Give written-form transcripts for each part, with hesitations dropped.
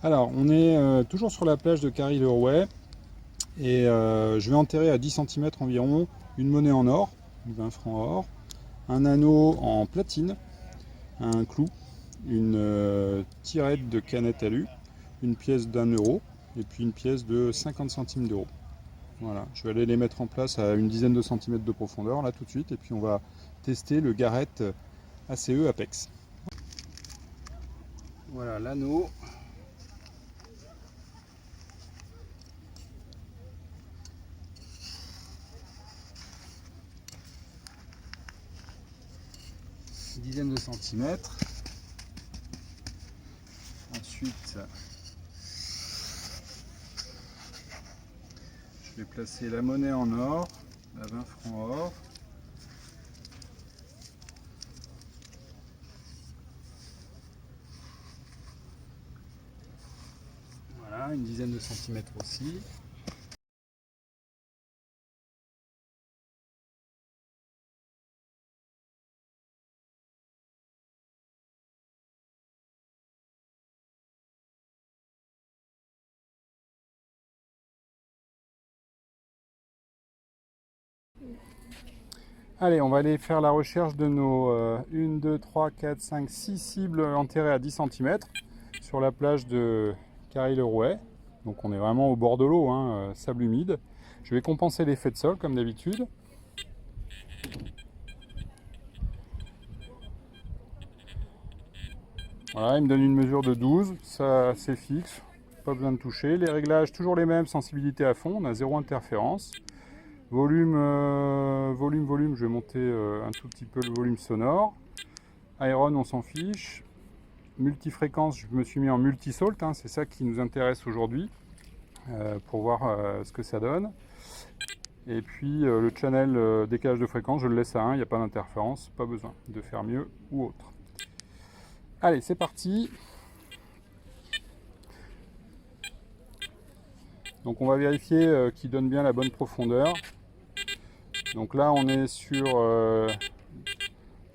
Alors, on est toujours sur la plage de Carry-le-Rouet et je vais enterrer à 10 centimètres environ une monnaie en or, 20 francs or, un anneau en platine, un clou, une tirette de canette alu, une pièce d'1 euro et puis une pièce de 50 centimes d'euros. Voilà, je vais aller les mettre en place à une dizaine de centimètres de profondeur là tout de suite et puis on va tester le Garrett ACE Apex. Voilà l'anneau. Une dizaine de centimètres. Ensuite, je vais placer la monnaie en or, la 20 francs or. Voilà, une dizaine de centimètres aussi. Allez, on va aller faire la recherche de nos 1, 2, 3, 4, 5, 6 cibles enterrées à 10 centimètres sur la plage de Carry-le-Rouet. Donc on est vraiment au bord de l'eau, hein, sable humide. Je vais compenser l'effet de sol comme d'habitude. Voilà, il me donne une mesure de 12, ça c'est fixe, pas besoin de toucher. Les réglages, toujours les mêmes, sensibilité à fond, on a zéro interférence. Volume, je vais monter un tout petit peu le volume sonore. Iron, on s'en fiche. Multifréquence, je me suis mis en multisalt, hein, c'est ça qui nous intéresse aujourd'hui pour voir ce que ça donne. Et puis le channel décalage de fréquence, je le laisse à 1, il n'y a pas d'interférence, pas besoin de faire mieux ou autre. Allez, c'est parti. Donc on va vérifier qu'il donne bien la bonne profondeur. Donc là on est sur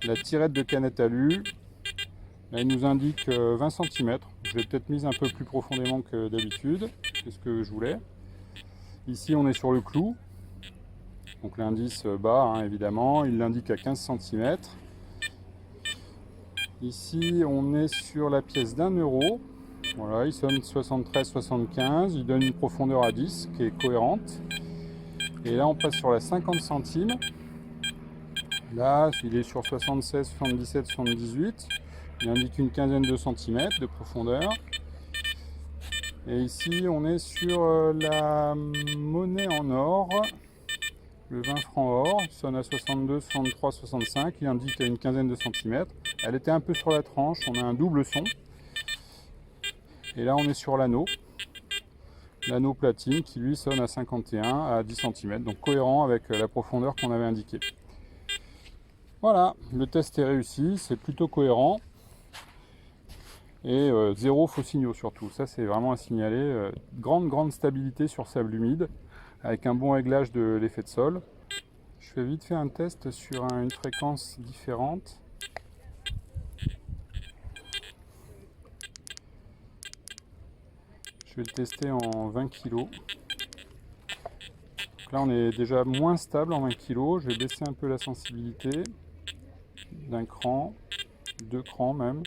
la tirette de canette alu. Là il nous indique 20 centimètres. Je l'ai peut-être mise un peu plus profondément que d'habitude. C'est ce que je voulais. Ici on est sur le clou. Donc l'indice bas, hein, évidemment. Il l'indique à 15 centimètres. Ici on est sur la pièce d'1 euro. Voilà, il sonne 73-75. Il donne une profondeur à 10 qui est cohérente. Et là on passe sur la 50 centimes. Là, il est sur 76, 77, 78. Il indique une quinzaine de centimètres de profondeur. Et ici, on est sur la monnaie en or, le 20 francs or. Il sonne à 62, 63, 65. Il indique à une quinzaine de centimètres. Elle était un peu sur la tranche. On a un double son. Et là, on est sur l'anneau. L'anneau platine qui lui sonne à 51 à 10 centimètres. Donc cohérent avec la profondeur qu'on avait indiquée. Voilà, le test est réussi, c'est plutôt cohérent. Et zéro faux signaux surtout, ça c'est vraiment à signaler. Grande stabilité sur sable humide, avec un bon réglage de l'effet de sol. Je vais vite faire un test sur une fréquence différente. Je vais le tester en 20 kg. Donc là on est déjà moins stable en 20 kg, je vais baisser un peu la sensibilité d'un cran, 2 crans même.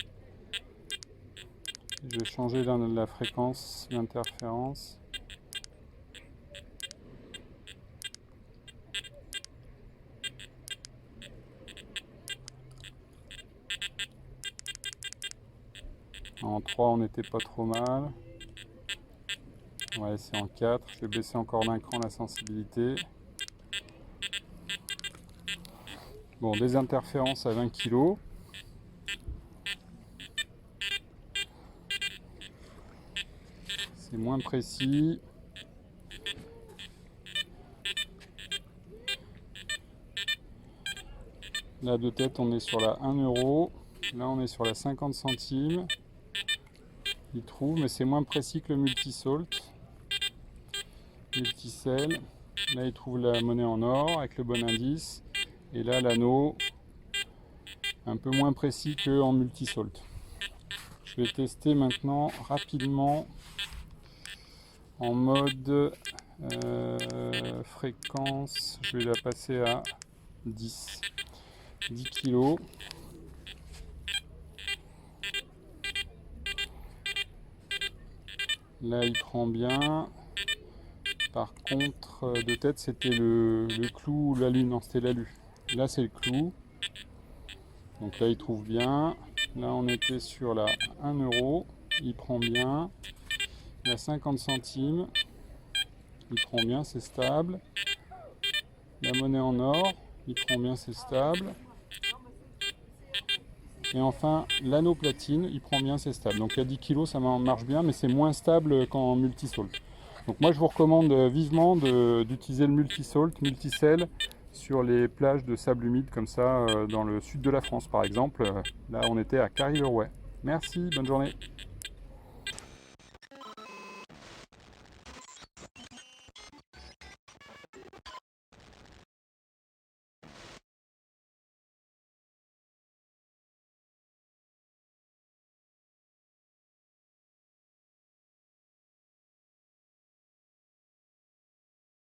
Je vais changer la fréquence d'interférence. En 3 on n'était pas trop mal. On va laisser en 4. Je vais baisser encore d'un cran la sensibilité. Bon, des interférences à 20 kg. C'est moins précis. Là de tête on est sur la 1 euro. Là on est sur la 50 centimes. Il trouve, mais c'est moins précis que le multisalt. Multicell. Là il trouve la monnaie en or avec le bon indice. Et là l'anneau un peu moins précis qu'en multisalt. Je vais tester maintenant rapidement en mode fréquence. Je vais la passer à 10 kg. Là il prend bien. Par contre, de tête c'était le clou ou l'alu. Non, c'était l'alu. Là c'est le clou. Donc là il trouve bien. Là on était sur la 1 euro. Il prend bien. La 50 centimes. Il prend bien, c'est stable. La monnaie en or. Il prend bien, c'est stable. Et enfin, l'anneau platine, il prend bien, c'est stable. Donc à 10 kg, ça marche bien, mais c'est moins stable qu'en multisalt. Donc moi, je vous recommande vivement d'utiliser le multisalt, multicell, sur les plages de sable humide, comme ça, dans le sud de la France, par exemple. Là, on était à Carry-le-Rouet. Merci, bonne journée.